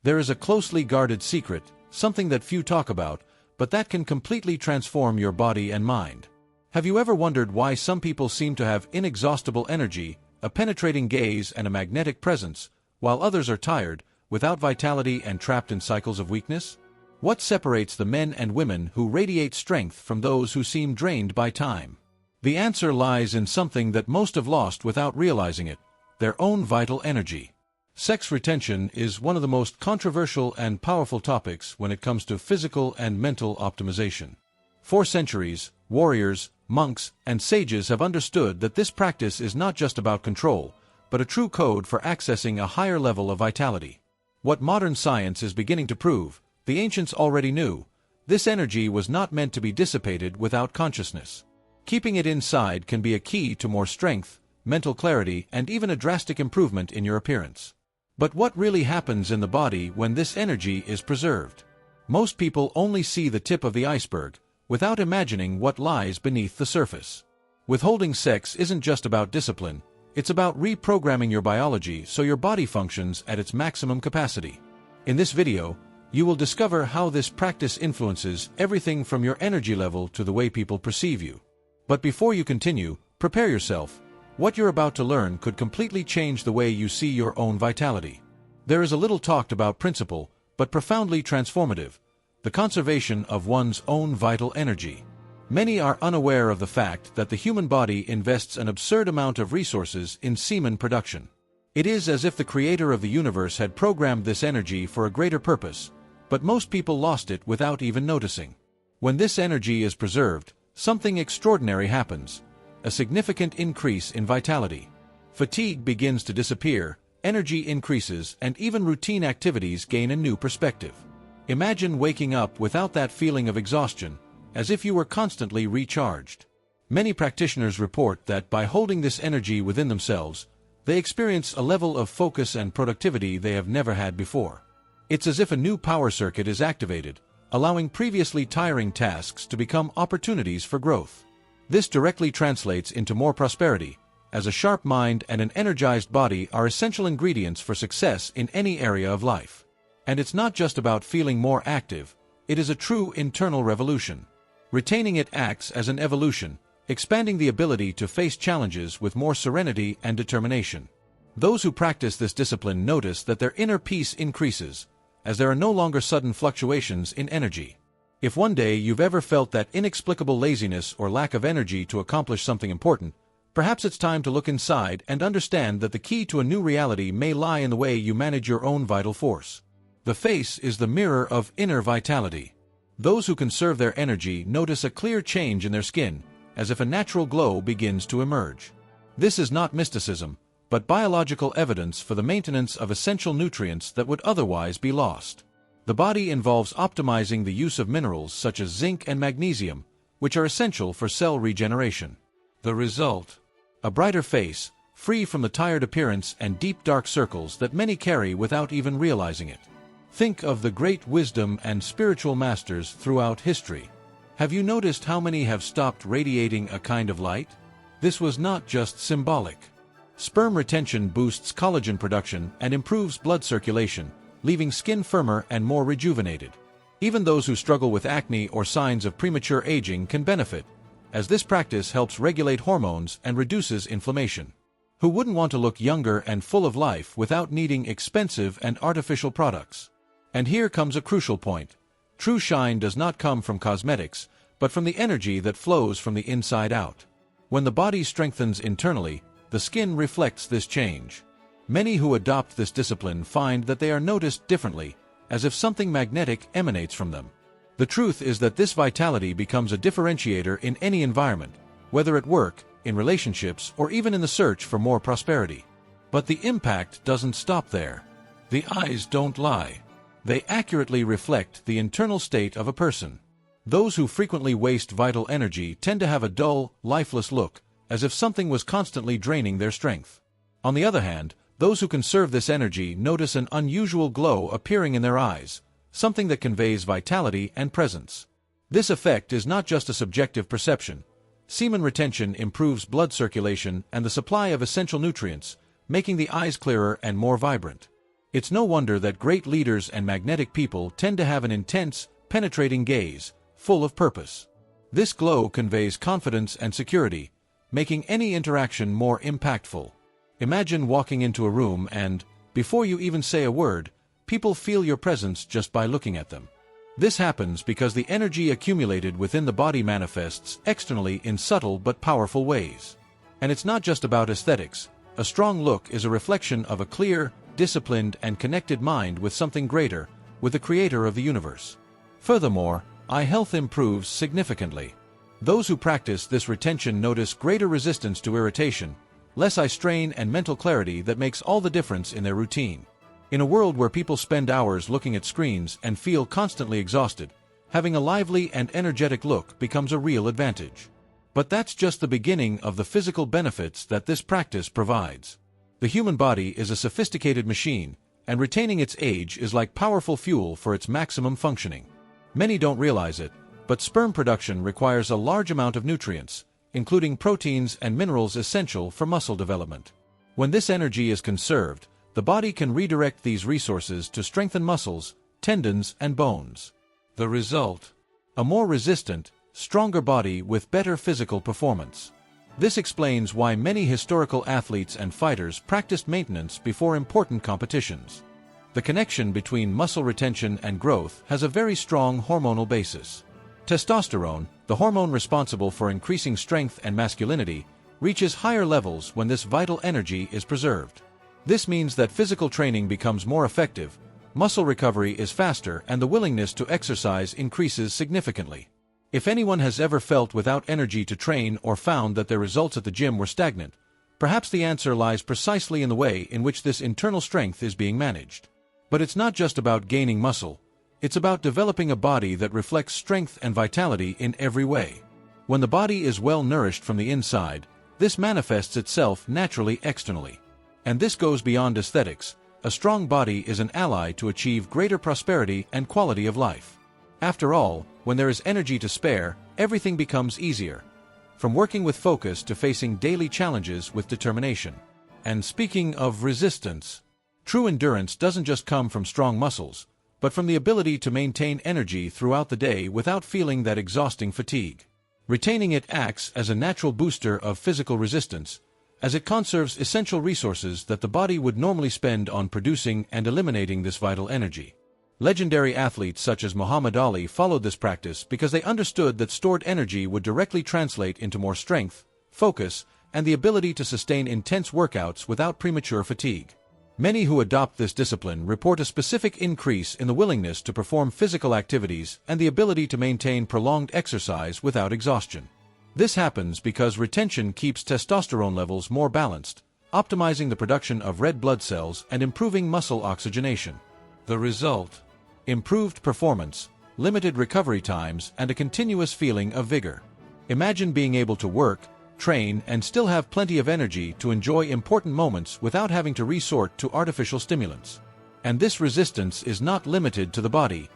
There is a closely guarded secret, something that few talk about, but that can completely transform your body and mind. Have you ever wondered why some people seem to have inexhaustible energy, a penetrating gaze and a magnetic presence, while others are tired, without vitality and trapped in cycles of weakness? What separates the men and women who radiate strength from those who seem drained by time? The answer lies in something that most have lost without realizing it: their own vital energy. Sex retention is one of the most controversial and powerful topics when it comes to physical and mental optimization. For centuries, warriors, monks, and sages have understood that this practice is not just about control, but a true code for accessing a higher level of vitality. What modern science is beginning to prove, the ancients already knew: this energy was not meant to be dissipated without consciousness. Keeping it inside can be a key to more strength, mental clarity, and even a drastic improvement in your appearance. But what really happens in the body when this energy is preserved? Most people only see the tip of the iceberg, without imagining what lies beneath the surface. Withholding sex isn't just about discipline, it's about reprogramming your biology so your body functions at its maximum capacity. In this video, you will discover how this practice influences everything from your energy level to the way people perceive you. But before you continue, prepare yourself. What you're about to learn could completely change the way you see your own vitality. There is a little talked about principle, but profoundly transformative: the conservation of one's own vital energy. Many are unaware of the fact that the human body invests an absurd amount of resources in semen production. It is as if the creator of the universe had programmed this energy for a greater purpose, but most people lost it without even noticing. When this energy is preserved, something extraordinary happens: a significant increase in vitality. Fatigue begins to disappear, energy increases, and even routine activities gain a new perspective. Imagine waking up without that feeling of exhaustion, as if you were constantly recharged. Many practitioners report that by holding this energy within themselves, they experience a level of focus and productivity they have never had before. It's as if a new power circuit is activated, allowing previously tiring tasks to become opportunities for growth. This directly translates into more prosperity, as a sharp mind and an energized body are essential ingredients for success in any area of life. And it's not just about feeling more active, it is a true internal revolution. Retaining it acts as an evolution, expanding the ability to face challenges with more serenity and determination. Those who practice this discipline notice that their inner peace increases, as there are no longer sudden fluctuations in energy. If one day you've ever felt that inexplicable laziness or lack of energy to accomplish something important, perhaps it's time to look inside and understand that the key to a new reality may lie in the way you manage your own vital force. The face is the mirror of inner vitality. Those who conserve their energy notice a clear change in their skin, as if a natural glow begins to emerge. This is not mysticism, but biological evidence for the maintenance of essential nutrients that would otherwise be lost. The body involves optimizing the use of minerals such as zinc and magnesium, which are essential for cell regeneration. The result: a brighter face, free from the tired appearance and deep dark circles that many carry without even realizing it. Think of the great wisdom and spiritual masters throughout history. Have you noticed how many have stopped radiating a kind of light? This was not just symbolic. Sperm retention boosts collagen production and improves blood circulation, leaving skin firmer and more rejuvenated. Even those who struggle with acne or signs of premature aging can benefit, as this practice helps regulate hormones and reduces inflammation. Who wouldn't want to look younger and full of life without needing expensive and artificial products? And here comes a crucial point. True shine does not come from cosmetics, but from the energy that flows from the inside out. When the body strengthens internally, the skin reflects this change. Many who adopt this discipline find that they are noticed differently, as if something magnetic emanates from them. The truth is that this vitality becomes a differentiator in any environment, whether at work, in relationships, or even in the search for more prosperity. But the impact doesn't stop there. The eyes don't lie. They accurately reflect the internal state of a person. Those who frequently waste vital energy tend to have a dull, lifeless look, as if something was constantly draining their strength. On the other hand, those who conserve this energy notice an unusual glow appearing in their eyes, something that conveys vitality and presence. This effect is not just a subjective perception. Semen retention improves blood circulation and the supply of essential nutrients, making the eyes clearer and more vibrant. It's no wonder that great leaders and magnetic people tend to have an intense, penetrating gaze, full of purpose. This glow conveys confidence and security, making any interaction more impactful. Imagine walking into a room and, before you even say a word, people feel your presence just by looking at them. This happens because the energy accumulated within the body manifests externally in subtle but powerful ways. And it's not just about aesthetics. A strong look is a reflection of a clear, disciplined, and connected mind with something greater, with the creator of the universe. Furthermore, eye health improves significantly. Those who practice this retention notice greater resistance to irritation, less eye strain, and mental clarity that makes all the difference in their routine. In a world where people spend hours looking at screens and feel constantly exhausted, having a lively and energetic look becomes a real advantage. But that's just the beginning of the physical benefits that this practice provides. The human body is a sophisticated machine, and retaining its age is like powerful fuel for its maximum functioning. Many don't realize it, but sperm production requires a large amount of nutrients, including proteins and minerals essential for muscle development. When this energy is conserved, the body can redirect these resources to strengthen muscles, tendons, and bones. The result? A more resistant, stronger body with better physical performance. This explains why many historical athletes and fighters practiced maintenance before important competitions. The connection between muscle retention and growth has a very strong hormonal basis. Testosterone, the hormone responsible for increasing strength and masculinity, reaches higher levels when this vital energy is preserved. This means that physical training becomes more effective, muscle recovery is faster, and the willingness to exercise increases significantly. If anyone has ever felt without energy to train or found that their results at the gym were stagnant, perhaps the answer lies precisely in the way in which this internal strength is being managed. But it's not just about gaining muscle. It's about developing a body that reflects strength and vitality in every way. When the body is well nourished from the inside, this manifests itself naturally externally. And this goes beyond aesthetics. A strong body is an ally to achieve greater prosperity and quality of life. After all, when there is energy to spare, everything becomes easier. From working with focus to facing daily challenges with determination. And speaking of resistance, true endurance doesn't just come from strong muscles, but from the ability to maintain energy throughout the day without feeling that exhausting fatigue. Retaining it acts as a natural booster of physical resistance, as it conserves essential resources that the body would normally spend on producing and eliminating this vital energy. Legendary athletes such as Muhammad Ali followed this practice because they understood that stored energy would directly translate into more strength, focus, and the ability to sustain intense workouts without premature fatigue. Many who adopt this discipline report a specific increase in the willingness to perform physical activities and the ability to maintain prolonged exercise without exhaustion. This happens because retention keeps testosterone levels more balanced, optimizing the production of red blood cells and improving muscle oxygenation. The result? Improved performance, limited recovery times, and a continuous feeling of vigor. Imagine being able to work, train, and still have plenty of energy to enjoy important moments without having to resort to artificial stimulants. And this resistance is not limited to the body.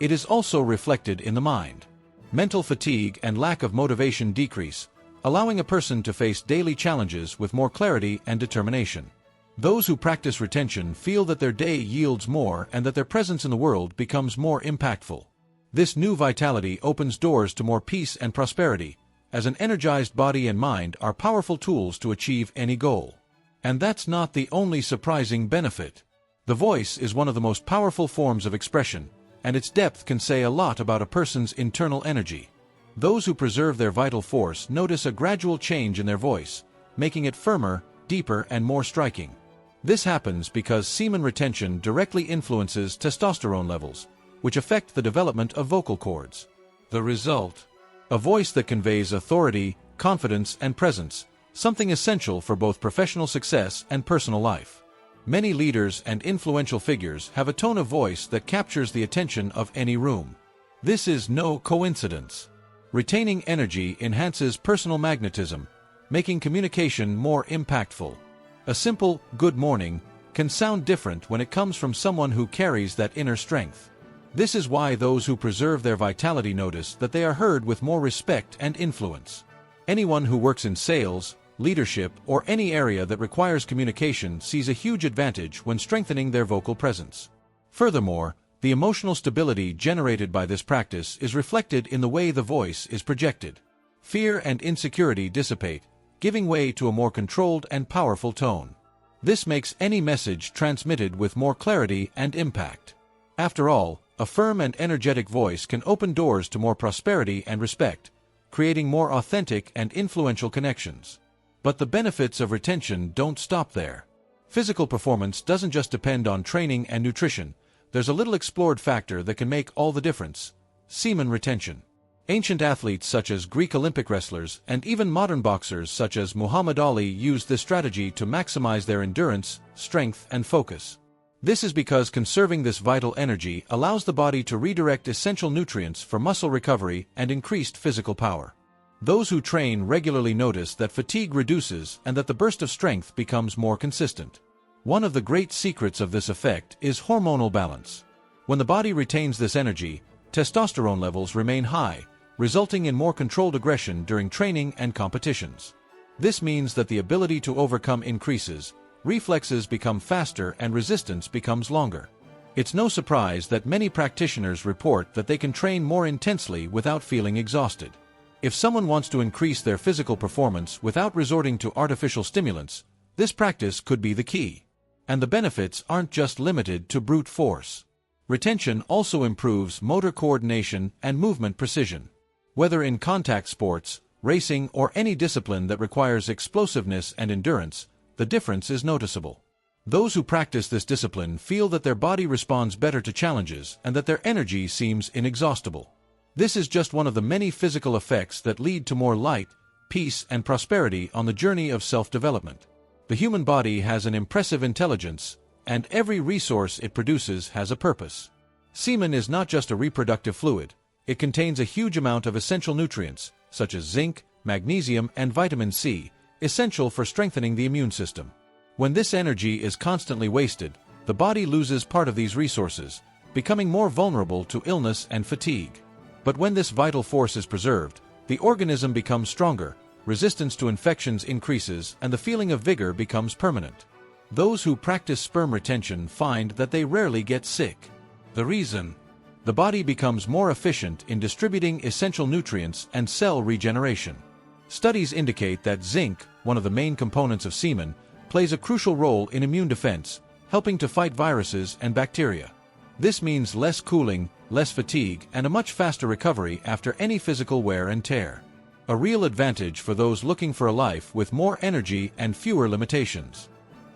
It is also reflected in the mind. Mental fatigue and lack of motivation decrease, allowing a person to face daily challenges with more clarity and determination. Those who practice retention feel that their day yields more and that their presence in the world becomes more impactful. This new vitality opens doors to more peace and prosperity, as an energized body and mind are powerful tools to achieve any goal. And that's not the only surprising benefit. The voice is one of the most powerful forms of expression, and its depth can say a lot about a person's internal energy. Those who preserve their vital force notice a gradual change in their voice, making it firmer, deeper, and more striking. This happens because semen retention directly influences testosterone levels, which affect the development of vocal cords. The result? A voice that conveys authority, confidence, and presence, something essential for both professional success and personal life. Many leaders and influential figures have a tone of voice that captures the attention of any room. This is no coincidence. Retaining energy enhances personal magnetism, making communication more impactful. A simple "good morning" can sound different when it comes from someone who carries that inner strength. This is why those who preserve their vitality notice that they are heard with more respect and influence. Anyone who works in sales, leadership, or any area that requires communication sees a huge advantage when strengthening their vocal presence. Furthermore, the emotional stability generated by this practice is reflected in the way the voice is projected. Fear and insecurity dissipate, giving way to a more controlled and powerful tone. This makes any message transmitted with more clarity and impact. After all, a firm and energetic voice can open doors to more prosperity and respect, creating more authentic and influential connections. But the benefits of retention don't stop there. Physical performance doesn't just depend on training and nutrition. There's a little explored factor that can make all the difference: semen retention. Ancient athletes such as Greek Olympic wrestlers and even modern boxers such as Muhammad Ali used this strategy to maximize their endurance, strength, and focus. This is because conserving this vital energy allows the body to redirect essential nutrients for muscle recovery and increased physical power. Those who train regularly notice that fatigue reduces and that the burst of strength becomes more consistent. One of the great secrets of this effect is hormonal balance. When the body retains this energy, testosterone levels remain high, resulting in more controlled aggression during training and competitions. This means that the ability to overcome increases, reflexes become faster, and resistance becomes longer. It's no surprise that many practitioners report that they can train more intensely without feeling exhausted. If someone wants to increase their physical performance without resorting to artificial stimulants, this practice could be the key. And the benefits aren't just limited to brute force. Retention also improves motor coordination and movement precision. Whether in contact sports, racing, or any discipline that requires explosiveness and endurance, the difference is noticeable. Those who practice this discipline feel that their body responds better to challenges and that their energy seems inexhaustible. This is just one of the many physical effects that lead to more light, peace, and prosperity on the journey of self-development. The human body has an impressive intelligence, and every resource it produces has a purpose. Semen is not just a reproductive fluid. It contains a huge amount of essential nutrients, such as zinc, magnesium, and vitamin C, essential for strengthening the immune system. When this energy is constantly wasted, the body loses part of these resources, becoming more vulnerable to illness and fatigue. But when this vital force is preserved, the organism becomes stronger, resistance to infections increases, and the feeling of vigor becomes permanent. Those who practice sperm retention find that they rarely get sick. The reason? The body becomes more efficient in distributing essential nutrients and cell regeneration. Studies indicate that zinc, one of the main components of semen, plays a crucial role in immune defense, helping to fight viruses and bacteria. This means less cooling, less fatigue, and a much faster recovery after any physical wear and tear. A real advantage for those looking for a life with more energy and fewer limitations.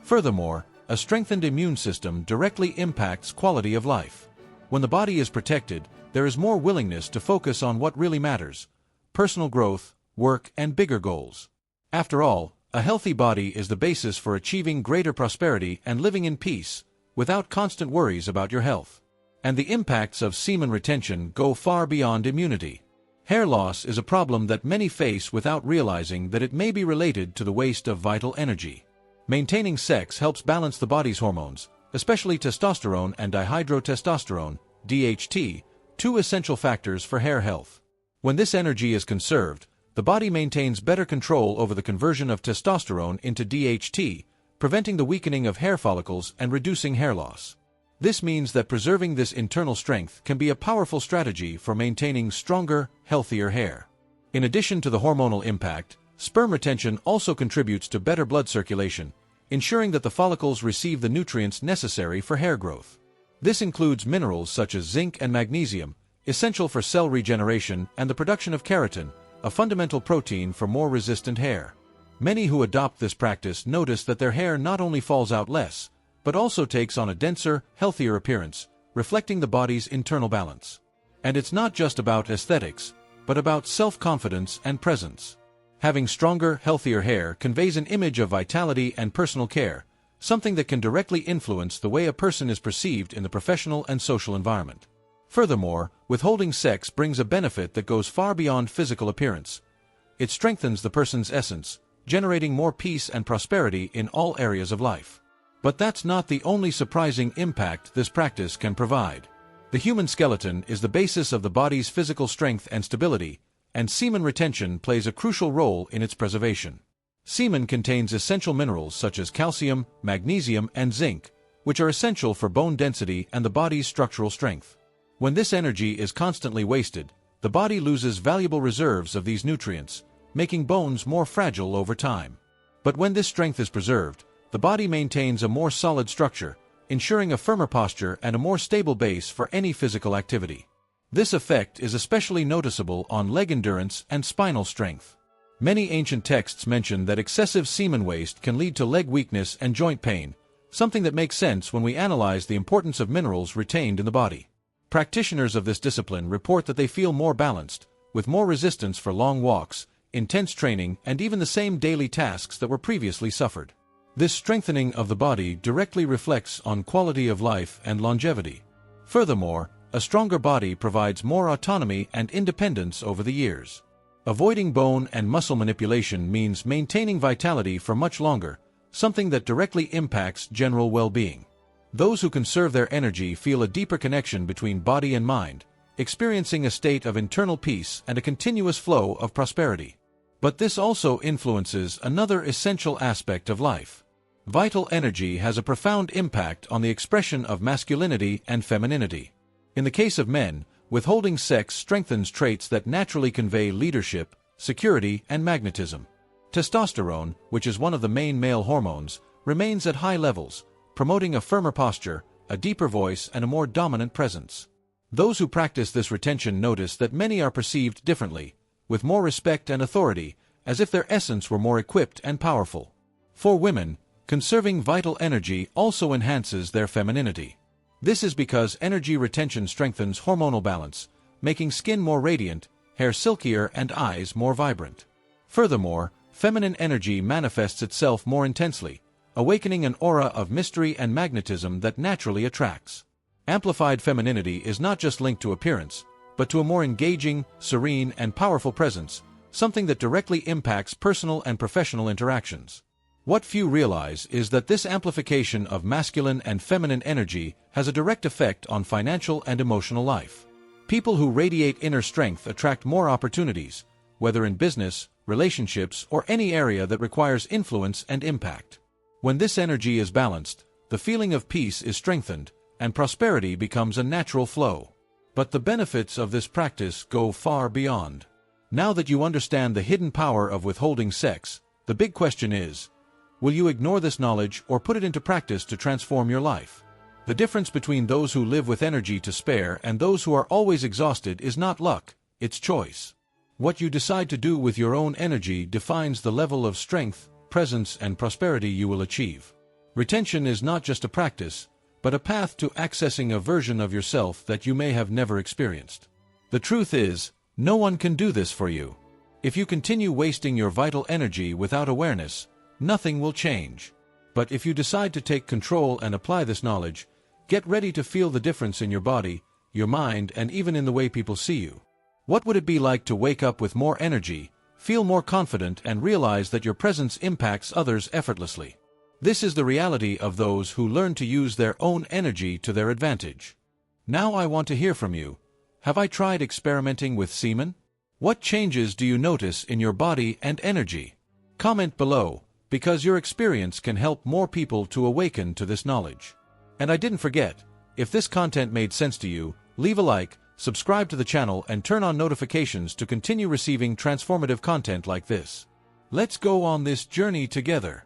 Furthermore, a strengthened immune system directly impacts quality of life. When the body is protected, there is more willingness to focus on what really matters: personal growth, work, and bigger goals. After all, a healthy body is the basis for achieving greater prosperity and living in peace, without constant worries about your health. And the impacts of semen retention go far beyond immunity. Hair loss is a problem that many face without realizing that it may be related to the waste of vital energy. Maintaining sex helps balance the body's hormones, especially testosterone and dihydrotestosterone, DHT, two essential factors for hair health. When this energy is conserved, the body maintains better control over the conversion of testosterone into DHT, preventing the weakening of hair follicles and reducing hair loss. This means that preserving this internal strength can be a powerful strategy for maintaining stronger, healthier hair. In addition to the hormonal impact, sperm retention also contributes to better blood circulation, ensuring that the follicles receive the nutrients necessary for hair growth. This includes minerals such as zinc and magnesium, essential for cell regeneration and the production of keratin, a fundamental protein for more resistant hair. Many who adopt this practice notice that their hair not only falls out less, but also takes on a denser, healthier appearance, reflecting the body's internal balance. And it's not just about aesthetics, but about self-confidence and presence. Having stronger, healthier hair conveys an image of vitality and personal care, something that can directly influence the way a person is perceived in the professional and social environment. Furthermore, withholding sex brings a benefit that goes far beyond physical appearance. It strengthens the person's essence, generating more peace and prosperity in all areas of life. But that's not the only surprising impact this practice can provide. The human skeleton is the basis of the body's physical strength and stability, and semen retention plays a crucial role in its preservation. Semen contains essential minerals such as calcium, magnesium, and zinc, which are essential for bone density and the body's structural strength. When this energy is constantly wasted, the body loses valuable reserves of these nutrients, making bones more fragile over time. But when this strength is preserved, the body maintains a more solid structure, ensuring a firmer posture and a more stable base for any physical activity. This effect is especially noticeable on leg endurance and spinal strength. Many ancient texts mention that excessive semen waste can lead to leg weakness and joint pain, something that makes sense when we analyze the importance of minerals retained in the body. Practitioners of this discipline report that they feel more balanced, with more resistance for long walks, intense training, and even the same daily tasks that were previously suffered. This strengthening of the body directly reflects on quality of life and longevity. Furthermore, a stronger body provides more autonomy and independence over the years. Avoiding bone and muscle manipulation means maintaining vitality for much longer, something that directly impacts general well-being. Those who conserve their energy feel a deeper connection between body and mind, experiencing a state of internal peace and a continuous flow of prosperity. But this also influences another essential aspect of life. Vital energy has a profound impact on the expression of masculinity and femininity. In the case of men, withholding sex strengthens traits that naturally convey leadership, security, and magnetism. Testosterone, which is one of the main male hormones, remains at high levels, promoting a firmer posture, a deeper voice, and a more dominant presence. Those who practice this retention notice that many are perceived differently, with more respect and authority, as if their essence were more equipped and powerful. For women, conserving vital energy also enhances their femininity. This is because energy retention strengthens hormonal balance, making skin more radiant, hair silkier, and eyes more vibrant. Furthermore, feminine energy manifests itself more intensely, awakening an aura of mystery and magnetism that naturally attracts. Amplified femininity is not just linked to appearance, but to a more engaging, serene, and powerful presence, something that directly impacts personal and professional interactions. What few realize is that this amplification of masculine and feminine energy has a direct effect on financial and emotional life. People who radiate inner strength attract more opportunities, whether in business, relationships, or any area that requires influence and impact. When this energy is balanced, the feeling of peace is strengthened, and prosperity becomes a natural flow. But the benefits of this practice go far beyond. Now that you understand the hidden power of withholding sex, the big question is, will you ignore this knowledge or put it into practice to transform your life? The difference between those who live with energy to spare and those who are always exhausted is not luck, it's choice. What you decide to do with your own energy defines the level of strength, presence, and prosperity you will achieve. Retention is not just a practice, but a path to accessing a version of yourself that you may have never experienced. The truth is, no one can do this for you. If you continue wasting your vital energy without awareness, nothing will change. But if you decide to take control and apply this knowledge, get ready to feel the difference in your body, your mind, and even in the way people see you. What would it be like to wake up with more energy, feel more confident, and realize that your presence impacts others effortlessly? This is the reality of those who learn to use their own energy to their advantage. Now I want to hear from you. Have I tried experimenting with semen? What changes do you notice in your body and energy? Comment below, because your experience can help more people to awaken to this knowledge. And I didn't forget, if this content made sense to you, leave a like, subscribe to the channel, and turn on notifications to continue receiving transformative content like this. Let's go on this journey together.